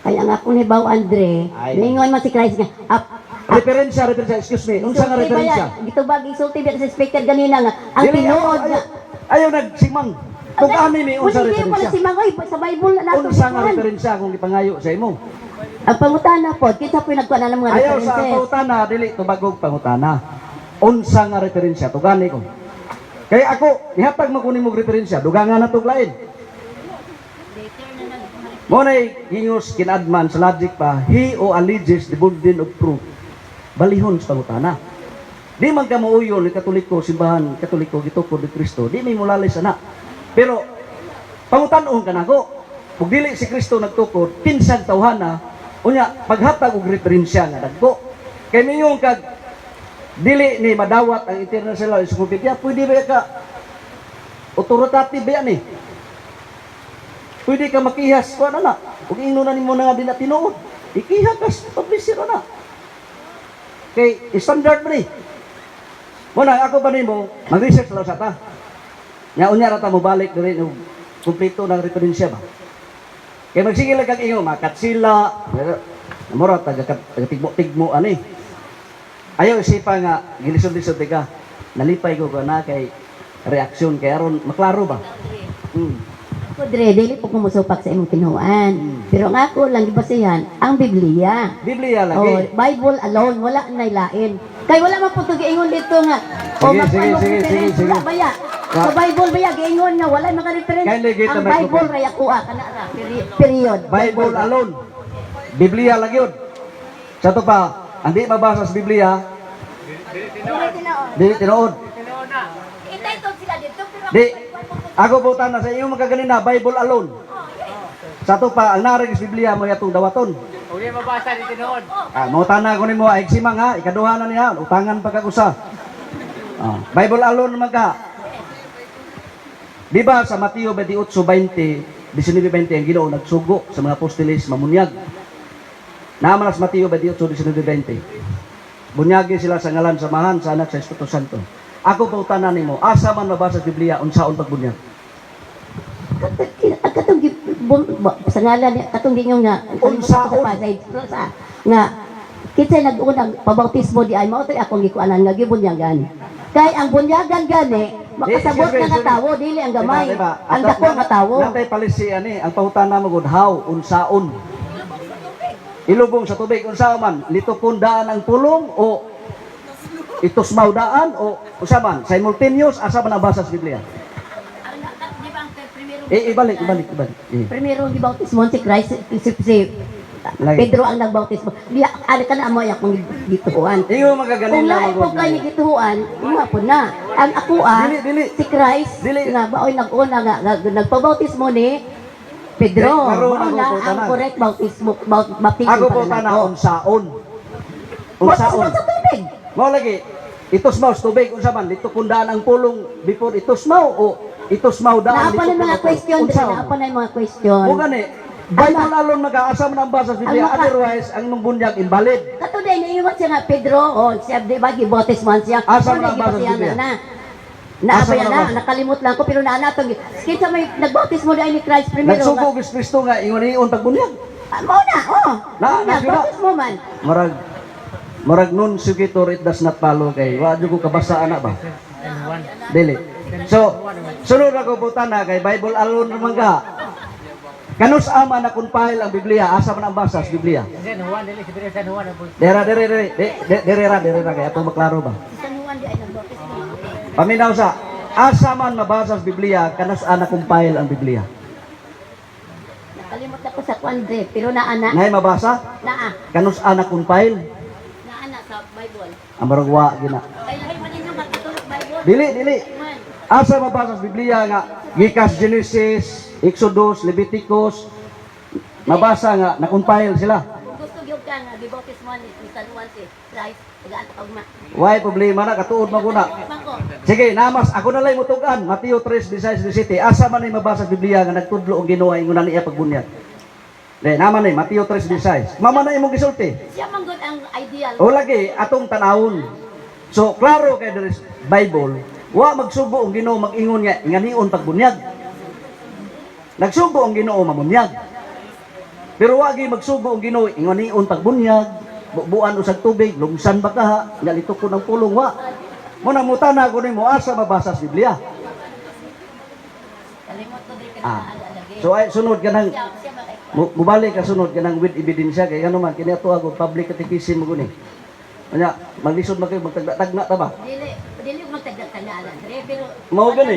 Kaya nga ako ni Bao Andre, Ay. ningon man si Christ nga, Referensya, excuse me. Unsa nga referensya? Gito ba, isulti ba sa speaker ganina nga, ang Dili, tinuod ayaw, nga. ayaw nagsimang. Kung kami ni unsa Hindi mo na referensya. si Mangoy, sa Bible na nato. Unsa nga referensya kung ipangayo sa imo? Ang pangutana po, kita po nagkuha na ng mga Ayaw sa references. pangutana, dili tubagog pangutana. Unsa nga referensya, tugani ko. Kaya ako, ihatag mo kunin mo referensya, dugangan na tuglain. Monay hingos kinadman sa logic pa, he who alleges the burden of proof, balihon sa pangutana. Di man ka mauyon ni Katoliko, simbahan Katoliko, gitukod ni Kristo, di may mulalis ana. Pero, pangutanon ka na ko, kung dili si Kristo nagtukod, kinsang tawhana, unya, paghatag og referensya nga dagko. Kaya ninyong kag, dili ni madawat ang international encyclopedia, pwede ba ka, authoritative ba yan eh? Pwede ka makihas, kung ano na, kung ino na ni mo na nga din na tinuod, ikihagas, publisir na. Kay, standard ba ni? Muna, ako ba ni mo, mag-research lang sa ta. Nga unya rata mo balik na rin, kumplito ng referensya ba? Kaya magsige lang kang inyo, makatsila, namura, taga-tigmo-tigmo, ano eh. Ayaw isipa nga, gilisod-lisod ka, nalipay ko na kay reaksyon, kaya aron, maklaro ba? Ako, Dre, dili po kumusupak sa imong kinuhaan. Pero nga ako lang ibasihan, ang Biblia. Biblia O, lagi. Bible alone, wala na ilain. Kay wala man po ito giingon dito nga. Sige. Wala baya. Sa Bible baya, giingon nga, wala maka-reference. Kaya lagi ito Ang may Bible, raya kuha, kanara, period. Bible alone. Biblia lagi yun. Sa ito pa, hindi mabasa sa Biblia, di tinood. Entitled sila dito, pero Di, ako po na sa iyo magkaganina, Bible alone. Sa ito pa, ang narig sa Biblia mo yatong dawaton. Uli mabasa ni tinood. Mo tana ko nimo ay simang ha, ikaduha na niya, utangan pagkakusa. Bible alone naman ka. Di ba sa Mateo 28:20, 19:20 ang Ginoo nagsugo sa mga apostoles mamunyag. Naman sa Mateo 28:19:20. Bunyagi sila sa ngalan samahan sa anak sa Espiritu Santo. Ako po tanan nimo, asa man mabasa sa Biblia unsaon pagbunyag? katong sa ngalan niya, katong ginyong nga, Unsaon? nga, kita nag-unang pabautismo di ay, mautoy akong gikuanan nga gibunyagan. Kay ang bunyagan gani, makasabot Siyempre, na nga tawo, dili ang gamay. Diba? Ang dako nga tawo. Natay palisi ani, ang pangutana mo gud how unsaon. Ilubong sa tubig unsaon man, litukon daan ang pulong o itusmaw daan o usa man simultaneous asa man ang basa sa Biblia. Ibalik. Primero gibautismo si Christ, si Lagi. Pedro ang nagbautismo. Di ali ka na amo yak mong gituhuan. Iyo Kung magagaling lain po kayo gituhuan, mga po na. Ang ako Dili. si Christ, Dili. nga baoy nag-una nga nagpabautismo ni Pedro. Karoon Mao ako na po, ang tanan. correct bautismo, baptism Ako po pa na ako. unsaon. Unsaon sa tubig. Mao lagi itusmaw sa tubig unsa man litukon daan ang pulong before itusmaw o itusmaw daan Naapan na mga question, naapan na mga question. Mo gani Bible alone mag-aasa man ang basa sa Biblia, otherwise ang nung bunyag invalid. Kato din, naiiwan siya nga Pedro, siya di ba, gibautismohan siya. Asa man ang Ano, basa sa gibasihan Biblia? na. Asa Naabaya man ang na, basa? nakalimot lang ko, pero naanatong, kinsa may nagbautismo di ay ni Christ primero. Nagsugo kis Kristo nga ingon pagbunyag. Mo na, Na- bautismo man. Marag nun sugitor it does not follow kay wa jud ko kabasa ana ba. Dili. So sunod ako butan na kay Bible alone naman ka. Kanus ama na compile ang Biblia, asa man ang basa sa Biblia? San Juan, dili si San Juan ang Dere kay atong maklaro ba? Si San Juan di ay nagbautismo. Paminaw sa asa man mabasa sa Biblia, kanus ana compile ang Biblia. Nakalimot ako sa kwandre, pero naana, Ngay mabasa? Kanus ana compile naana sa Bible. ang baragwa gina. Kaya lahi man ninyo matutulog Bible. Dili. Asa mabasa sa Biblia nga gikas Genesis, Exodus, Leviticus, mabasa nga na-compile sila. Kung gusto gyud ka nga gibautismo ni San Juan si Christ, tagaan ta pagma. Why problema na katuod man kuna. Bangko. Sige, namas ako na lay mutugan. Mateo 3:16-17. Asa man ni mabasa sa Biblia nga nagtudlo og Ginoo ingon niya pagbunyag. Dai naman ni Mateo 3:16. Mama na imong gisulti. Siya man gud ang ideal. O lagi atong tanawon. So klaro kay there is Bible, wa magsugo ang Ginoo mag-ingon nga inganion pagbunyag. Nagsugo ang Ginoo mamunyag. Pero wagi magsugo ang Ginoo, ingonion pagbunyag, buan usag tubig, lungsan ba ka, nalito ko ng pulong wa. Muna mutana ko nimo asa mabasa sa Biblia. Kalimot ko din Ah. lagi. So ay sunod ka nang Siya makay. mubalik ka sunod ka nang with ebidensya kay ano man kini ato ako public catechism mo guni. Anya maglisod man kayo magtagna ta ba? Dili magtagda-tagdaan pero Mao gani.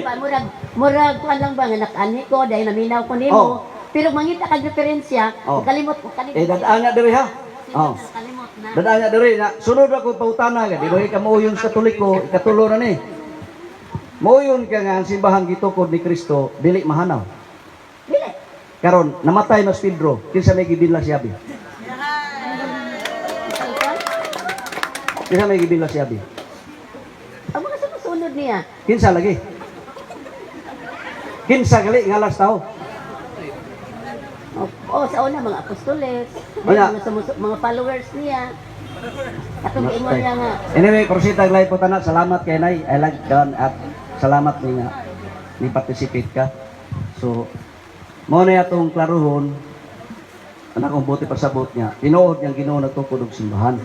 murag kuan lang ba nga nakani ko dahil naminaw ko nimo. Oh. Pero mangita kag diferensya, Oh. kalimot ko kalimot. Dadaan diri ha. Oh. Kalimot na. Dadaan diri na sunod ako pautana ka di ba ka mo yung Katoliko ikatulo na ni. Moyon ka nga ang simbahan gitukod ni Kristo dili mahanaw. Dili. Karon namatay mas Pedro kinsa may gibinla si Abi. Kinsa may gibinla si Abi. Ang mga sumusunod niya. Kinsa lagi? Kinsa gali ngalas tao? Sa una mga apostoles, Wala. mga followers niya. Katong imo niya nga. Anyway, prosita glay po tanan. Salamat kay Nay. I like down at salamat ni nga ni participate ka. So mo na atong klaruhon anak kong buti pasabot niya. Tinuod niyang Ginoo nagtukod og simbahan.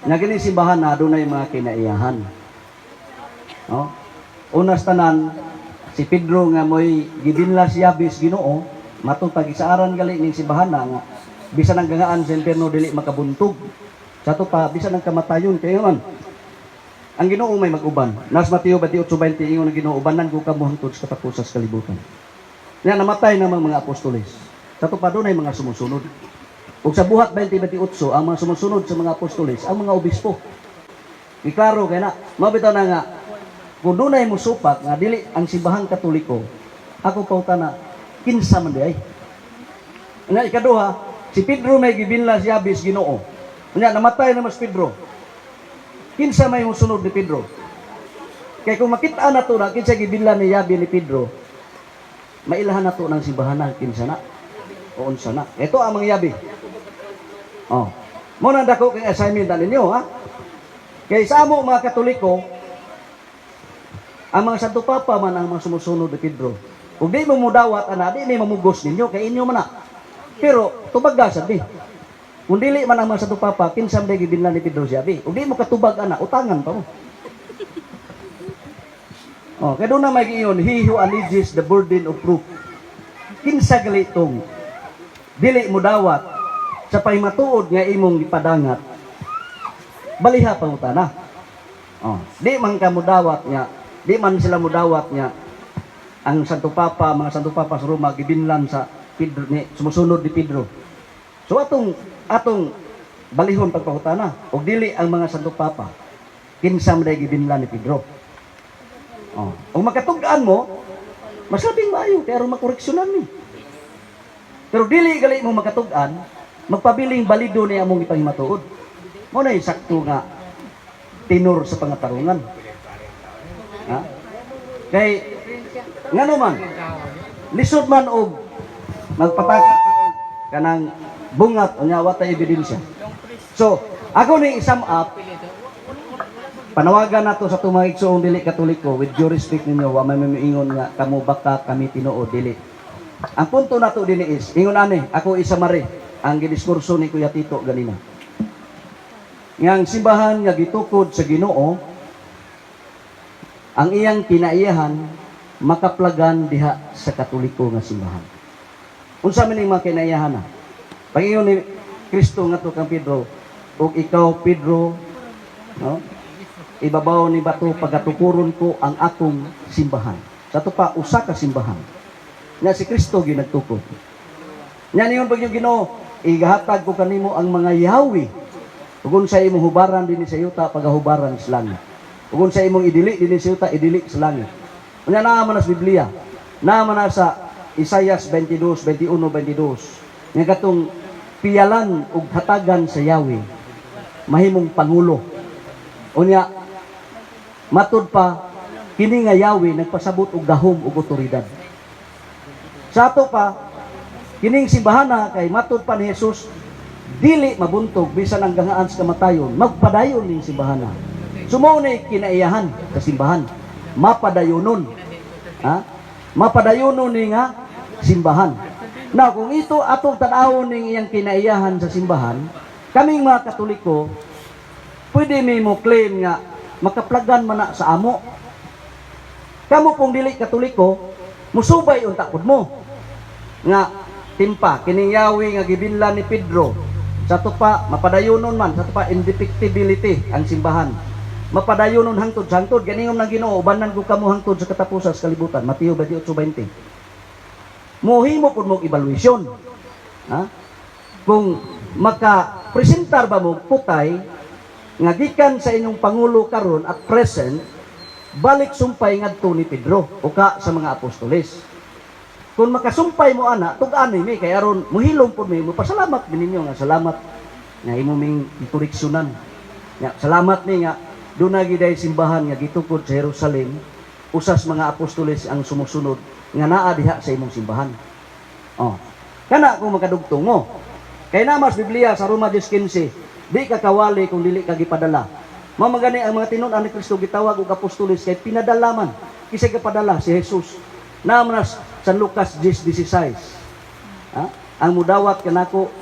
Nga kini simbahan na adunay mga kinaiyahan. No? Unas tanan si Pedro nga moy gibinla siya bis Ginoo matong pagisaaran gali ning simbahan na nga bisan ang gangaan sa impierno dili makabuntog. Sa to pa bisan ang kamatayon kayo man. Ang Ginoo may mag-uban. Nas Mateo 28:20 ingon ang Ginoo ubanan ko kamo hangtod sa katapusan sa kalibutan. Nga namatay namang mga apostoles. Sa to pa dunay mga sumusunod. Ug sa buhat 20:28 ang mga sumusunod sa mga apostoles ang mga obispo. Iklaro kay na mabitaw na nga kung dunay mo supak nga dili ang simbahang Katoliko ako pautana kinsa man di ay. Nga ikaduha si Pedro may gibinla siya bis Ginoo. Nga namatay na mas Pedro. Kinsa may musunod ni Pedro? Kaya kung makita na to na kinsa gibinla ni Yabi ni Pedro, mailahan na to ng simbahan na kinsa na o unsa na. Ito ang mga Yabi. Oh. Mo na dako kay assignment na ninyo ha. Kay sa amo mga Katoliko, ang mga Santo Papa man ang mga sumusunod ni Pedro. Kung di mo mudawat ana, di may mamugos ninyo kay inyo man na. Pero tubag sad ni. Kung dili man ang mga Santo Papa, kinsa man gibinlan ni Pedro siya bi. Kung di mo katubag ana, utangan pa mo. Oh, kaya doon na may giyon, he who alleges the burden of proof. Kinsa gali itong dili mo dawat sa pahimatuod nga imong ipadangat. Baliha pa utana. Oh, di man ka mudawat niya, di man sila mudawat niya ang Santo Papa, mga Santo Papa sa Roma gibinlan sa Pedro ni sumusunod ni Pedro. So atong balihon pagpahutana og dili ang mga Santo Papa kinsa man gibinlan ni Pedro. Oh, og makatug-an mo masabing maayo kay aron makoreksyonan ni. Pero dili gali mo makatug-an, magpabiling balido ni among ipahimatuod. Mo na sakto nga tinor sa pangatarungan. Ha? Kay ngano man lisod man og magpatak kanang bungat unya watay ebidensya. So, ako ni sum up panawagan nato sa tumang igsoong dili Katoliko with due respect ninyo wa may miingon nga kamo baka kami Tinoo dili. Ang punto nato dinhi is ingon ani ako isa mari ang gidiskurso ni Kuya Tito ganina. Ngang simbahan nga gitukod sa Ginoo ang iyang kinaiyahan makaplagan diha sa Katoliko nga simbahan. Unsa man ning mga kinaiyahan na? Pangingon ni Kristo ngadto kang Pedro, ug ikaw Pedro, no? Ibabaw ni bato pagatukuron ko ang akong simbahan. Sa to pa usa ka simbahan. Nga si Kristo ginagtukod. Nya ningon pag yung Ginoo, igahatag ko kanimo ang mga yawi. Ug unsa imong hubaran dinhi sa yuta pagahubaran sa langit. Ug unsa imong idili dinhi sa yuta idili sa langit. Unya naa man sa Biblia. Naa man sa Isaias 22, 21, 22. Nga katong piyalan ug hatagan sa Yahweh mahimong pangulo. Unya matud pa kini nga Yahweh nagpasabot og gahom ug otoridad. Sa ato pa kining simbahana kay matud pa ni Jesus dili mabuntog bisan ang gangaan sa kamatayon magpadayon ning simbahana. Sumo ni kinaiyahan sa simbahan mapadayonon. Ha? Mapadayonon ni nga simbahan. Now, kung ito atong tanawon ning iyang kinaiyahan sa simbahan, kaming mga Katoliko, pwede mi mo claim nga makaplagan man na sa amo. Kamo pong dili Katoliko, musubay unta pud mo. Nga timpa kining yawi nga gibinlan ni Pedro, sa tupa mapadayonon man, sa tupa indefectibility ang simbahan. Mapadayonon hangtod sa hangtod, ganingom nang Ginoo, ubanan ko kamo hangtod sa katapusan sa kalibutan. Mateo 28:20. Mohimo pud mo evaluation. Ha? Kung maka-presentar ba mo putay nga gikan sa inyong pangulo karon at present, balik sumpay ngadto ni Pedro o ka sa mga apostoles. Kung makasumpay mo ana, tug-ani mi kay aron muhilom pud mi, mupasalamat din ninyo nga salamat nga imo ming itureksyonan. Nga salamat ni nga dunay giday simbahan nga gitukod sa Jerusalem, usas mga apostoles ang sumusunod nga naa diha sa imong simbahan. Oh. Kana kung makadugtong mo. Kay namas Biblia sa Roma 10:15, di ka kawali kung dili ka gipadala. Mao magani ang mga tinun-an ni Kristo gitawag og apostoles kay pinadala man kisay kapadala si Jesus. Namas sa Lucas 10:16. Ha? Ang mudawat kanako,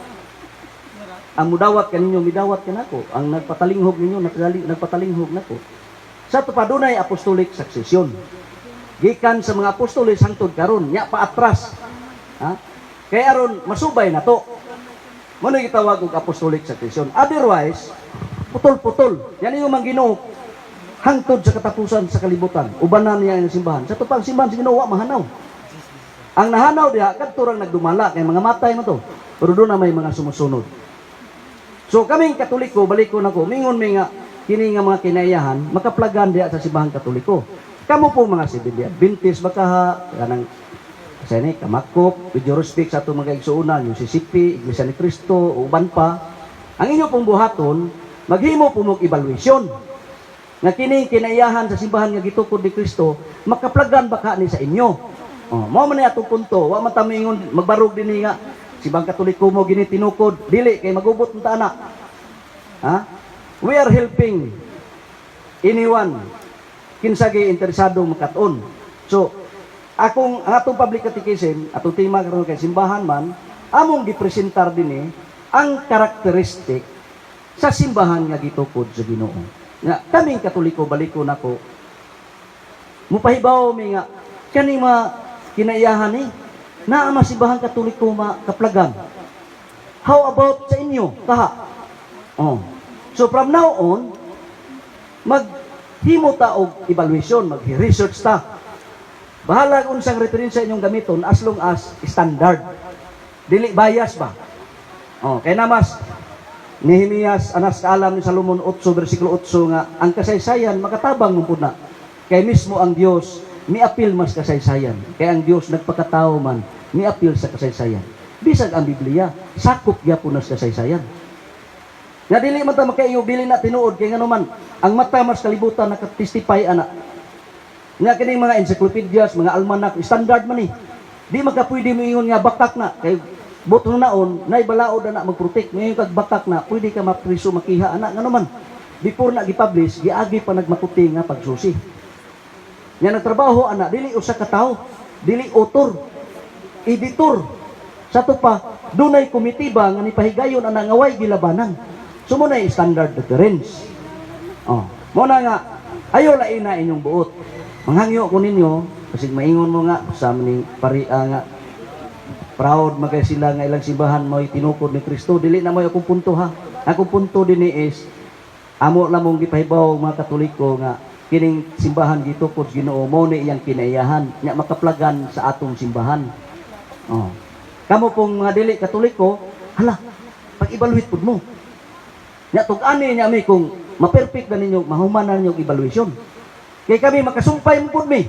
ang mudawat kaninyo midawat kanako, ang nagpatalinghog ninyo nagpatalinghog nako. Sa tupadunay apostolic succession. Gikan sa mga apostoles hangtod karon nya paatras. Ha? Kay aron masubay na to. Mano gitawag og apostolic succession. Otherwise, putol-putol. Yan yung mga Ginoo hangtod sa katapusan sa kalibutan. Ubanan niya ang simbahan. Sa tupang simbahan si Ginoo wa mahanaw. Ang nahanaw diha kadto rang nagdumala kay mga matay mo to. Pero doon na may mga sumusunod. So kaming Katoliko, balikon ako, mingon mi nga kini nga mga kinaiyahan makaplagan diha sa simbahan Katoliko. Kamo po mga Seventh-day Adventist baka kanang sa ni kamakop, with your respect sa atong mga igsuonan, yung Sisipi, Iglesia ni Cristo, uban pa. Ang inyo pong buhaton, maghimo po mong evaluation. Nga kini kinaiyahan sa simbahan nga gitukod ni Kristo, makaplagan baka ni sa inyo. Oh, mao man ni atong punto, wa man ta mingon magbarog dinhi nga simbang Katoliko mo gini tinukod, dili kay magubot unta ana. Ha? We are helping anyone kinsa gay interesado makaton. So, ang atong public catechism, atong tema karon kay simbahan man, among gipresentar dinhi ang karakteristik sa simbahan nga gitukod sa Ginoo. Nga kaming Katoliko baliko nako. Mupahibaw mi nga kani mga kinaiyahan ni naa simbahan Katoliko kaplagan. How about sa inyo kaha? Oh. So from now on, maghimo ta og evaluation, mag-research ta. Bahala kung unsang referensya inyong gamiton as long as standard. Dili bias ba? Oh, kay namas Nehemias anas kaalam ni Salomon 8 bersikulo 8 nga ang kasaysayan makatabang mo na. Kay mismo ang Dios miapil mas kasaysayan. Kay ang Dios nagpakatao man miapil sa kasaysayan. Bisag ang Biblia sakop gyapon nas kasaysayan. Nga dili man ta makaayo bili na tinuod kay ngano man ang mata mas kalibutan nakatestify ana. Nga kining mga encyclopedias, mga almanak, standard man ni. Di magkapwede mo ingon nga bakak na. Kay buto naon, naibalaod na mag-protect. Ngayon kag bakak na, pwede ka mapriso makiha anak. Nga naman, before na gipublish, giagi pa nagmakuti nga pagsusi. Nga nagtrabaho anak, dili usa ka tawo, dili author, editor. Sa to pa, dunay komitiba nga nipahigayon ana nga way gilabanan. Sumunay standard reference. Oh, mo na nga ayo lain na inyong buot. Manghangyo ko ninyo kasi maingon mo nga sa maning paria nga proud magay sila nga ilang simbahan mo'y tinukod ni Kristo. Dili na mo'y akong punto ha. Akong punto din is amo lamong gipahibaw mga Katoliko nga kining simbahan gitukod Ginoo mo ni iyang kinaiyahan nya makaplagan sa atong simbahan. Oh. Kamo pong mga dili Katoliko, hala, pag-evaluate pud mo. Nya tug-ani niya mi kung ma-perfect na ninyo, mahuman na ninyo evaluation. Kaya kami makasumpay mo pud mi.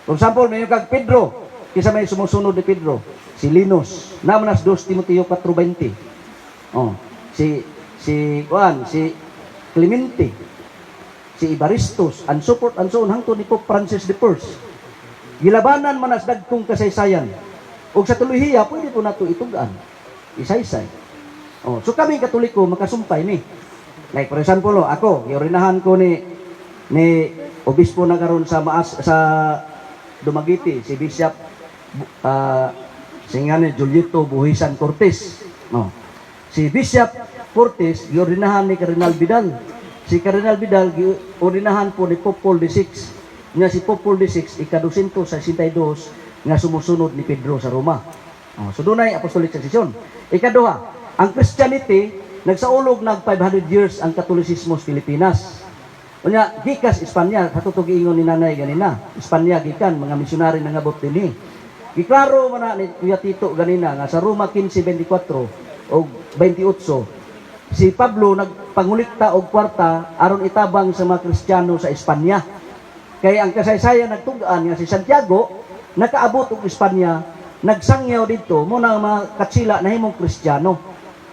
For example, may kag Pedro, kisa may sumusunod ni Pedro, si Linus, namanas 2 Timoteo 4:20. Oh, si Clemente, si Evaristus, and so forth and so on hangtod ni Pope Francis I. Gilabanan man as dagkong kasaysayan. Og sa tuluhiya pwede po nato itugan. Isaysay. Oh, so kami Katoliko makasumpay ni. Like for example, ako, giorinahan ko ni obispo na karon sa Dumaguete, si Bishop Singa ni Julito Buhisan Cortez. No. Si Bishop Cortez giordinahan ni Cardinal Vidal. Si Cardinal Vidal giordinahan po ni Pope Paul VI. Nga si Pope Paul VI ika-262 nga sumusunod ni Pedro sa Roma. Oh, so dunay apostolic succession. Ikaduha, ang Christianity nagsaulog nag 500 years ang Katolisismo sa Pilipinas. Unya gikas Espanya, katutog ingon ni nanay ganina. Espanya gikan mga misyonary nangabot dinhi. Giklaro man na ni Kuya Tito ganina nga sa Roma 15:24 o 28 si Pablo nagpangulikta og kwarta aron itabang sa mga Kristiyano sa Espanya. Kaya ang kasaysayan nagtugaan nga si Santiago nakaabot og Espanya, nagsangyaw dito mo na mga katsila na himong Kristiyano.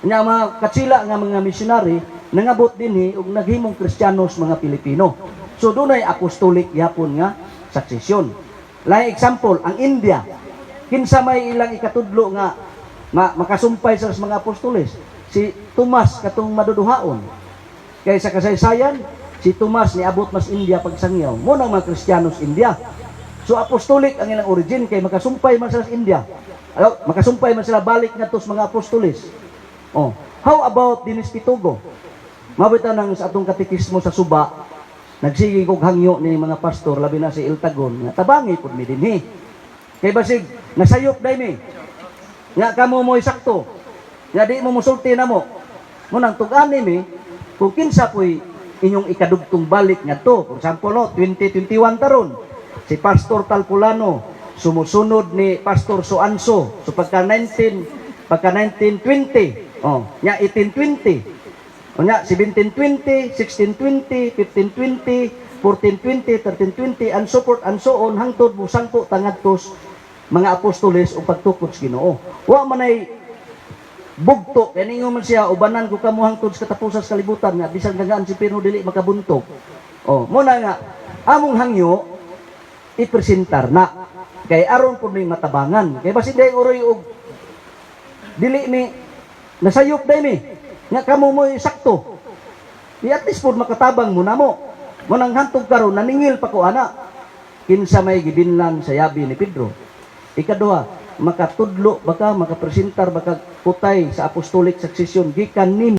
Nya mga katsila nga mga missionary nangabot dinhi og naghimong Kristiyano sa mga Pilipino. So dunay apostolic yapon nga succession. Like example, ang India, kinsa may ilang ikatudlo nga makasumpay sa mga apostoles, si Tomas katong maduduhaon. Kay sa kasaysayan, si Tomas ni abot mas India pagsangyaw. Mo nang mga Kristiyano sa India. So apostolic ang ilang origin kay makasumpay man sila sa India. Makasumpay man sila balik ngadto sa mga apostoles. Oh, how about dinis Pitugo? Mabita nang sa atong katekismo sa Suba, nagsige kog hangyo ni mga pastor labi na si Iltagon nga tabangi pud mi dinhi. Kay basig nasayop day mi. Nga kamo mo'y sakto. Nga di mo musulti na mo. Munang tug-ani mi kung kinsa po'y inyong ikadugtong balik ngadto. For example, no, 2021 taron. Si Pastor Talpulano sumusunod ni Pastor Soanso. So pagka 1920, oh, nya 1820. O nya 1720, 1620, 1520, 1420, 1320 and so forth and so on hangtod musangko tangadtos mga apostoles o pagtukod sa Ginoo. Wa man ay bugto kay ningon man siya ubanan ko kamo hangtod sa katapusan sa kalibutan nga bisan dagaan si Pino dili makabuntog. Oh, mo na nga among hangyo ipresentar na kay aron pud may matabangan kay basin day uroy og dili mi nasayop day mi nga kamo mo'y sakto di at least pud makatabang mo na mo nang hantog karon naningil pa ko ana kinsa may gibinlan sa yabi ni Pedro. Ikaduha, makatudlo baka makapresentar baka putay sa apostolic succession gikan ni